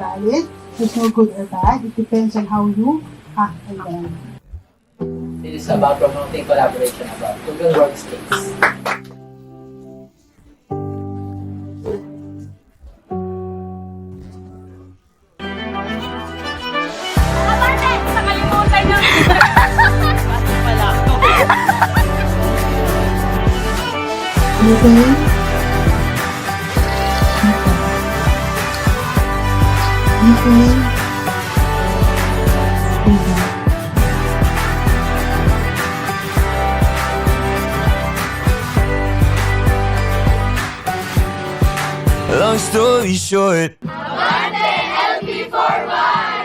valid. There's no good or bad. It depends on how you act on them. This is about promoting collaboration about Google Workspace. Nakalimutan nyo. Meeting. Meeting. Long story short, Monday, LP for one.